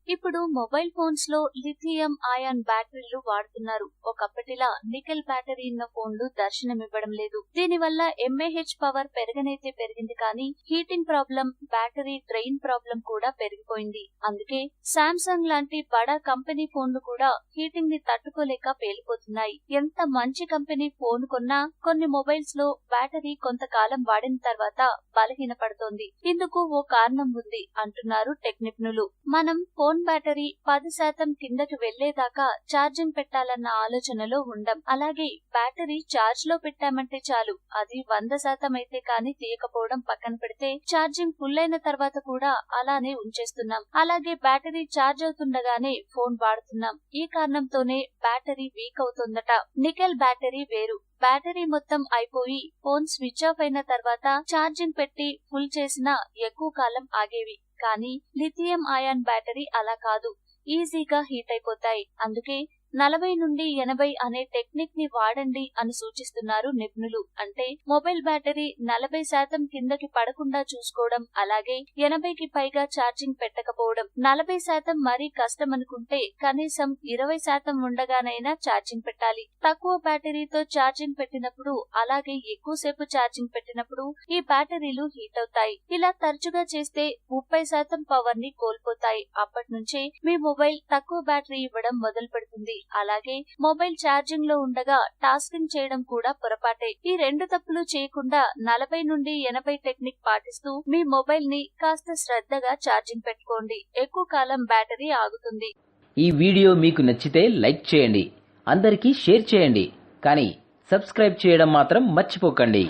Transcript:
ఇప్పుడు mobile phones లో lithium ion బ్యాటరీలు వాడుతున్నారు. ఒకప్పటిలా నికెల్ బ్యాటరీ ఉన్న ఫోన్లు దర్శనమివ్వడం లేదు. దీనివల్ల ఎంఏహెచ్ పవర్ పెరగనైతే పెరిగింది కానీ heating problem, battery drain problem కూడా పెరిగిపోయింది. అందుకే శాంసంగ్ లాంటి బడా కంపెనీ ఫోన్లు కూడా హీటింగ్ ని తట్టుకోలేక పేలిపోతున్నాయి. ఎంత మంచి కంపెనీ ఫోన్ కొన్నా కొన్ని మొబైల్స్ లో బ్యాటరీ కొంతకాలం వాడిన తర్వాత బలహీనపడుతోంది. ఇందుకు ఓ కారణం ఉంది అంటున్నారు టెక్ నిపుణులు. మనం ఫోన్ బ్యాటరీ 10% కిందకి వెళ్లేదాకా ఛార్జింగ్ పెట్టాలన్న ఆలోచనలో ఉండం. అలాగే బ్యాటరీ ఛార్జ్ లో పెట్టామంటే చాలు, అది 100% అయితే కానీ తీయకపోవడం పక్కన పెడితే ఛార్జింగ్ ఫుల్ అయిన తర్వాత కూడా అలానే ఉంచేస్తున్నాం. అలాగే బ్యాటరీ ఛార్జ్ అవుతుండగానే ఫోన్ వాడుతున్నాం. ఈ కారణంతోనే బ్యాటరీ వీక్ అవుతుందట. నికెల్ బ్యాటరీ వేరు. బ్యాటరీ మొత్తం అయిపోయి ఫోన్ స్విచ్ ఆఫ్ అయిన తర్వాత ఛార్జింగ్ పెట్టి ఫుల్ చేసినా ఎక్కువ కాలం ఆగేవి. కానీ లిథియం అయాన్ బ్యాటరీ అలా కాదు, ఈజీగా హీట్ అయిపోతాయి. అందుకే 40 నుండి 80 అనే టెక్నిక్ ని వాడండి అని సూచిస్తున్నారు నిపుణులు. అంటే మొబైల్ బ్యాటరీ 40% కిందకి పడకుండా చూసుకోవడం, అలాగే 80కి పైగా ఛార్జింగ్ పెట్టకపోవడం. 40% మరీ కష్టం అనుకుంటే కనీసం 20% ఉండగానైనా ఛార్జింగ్ పెట్టాలి. తక్కువ బ్యాటరీతో ఛార్జింగ్ పెట్టినప్పుడు, అలాగే ఎక్కువసేపు ఛార్జింగ్ పెట్టినప్పుడు ఈ బ్యాటరీలు హీట్ అవుతాయి. ఇలా తరచుగా చేస్తే 30% పవర్ ని కోల్పోతాయి. అప్పటి నుంచే మీ మొబైల్ తక్కువ బ్యాటరీ ఇవ్వడం మొదలు పెడుతుంది. అలాగే మొబైల్ ఛార్జింగ్ లో ఉండగా టాస్కింగ్ చేయడం కూడా పొరపాటే. ఈ రెండు తప్పులు చేయకుండా 40 నుండి 80 టెక్నిక్ పాటిస్తూ మీ మొబైల్ ని కాస్త శ్రద్ధగా ఛార్జింగ్ పెట్టుకోండి. ఎక్కువ కాలం బ్యాటరీ ఆగుతుంది. ఈ వీడియో మీకు నచ్చితే లైక్ చేయండి, అందరికీ షేర్ చేయండి, కానీ సబ్స్క్రైబ్ చేయడం మాత్రం మర్చిపోకండి.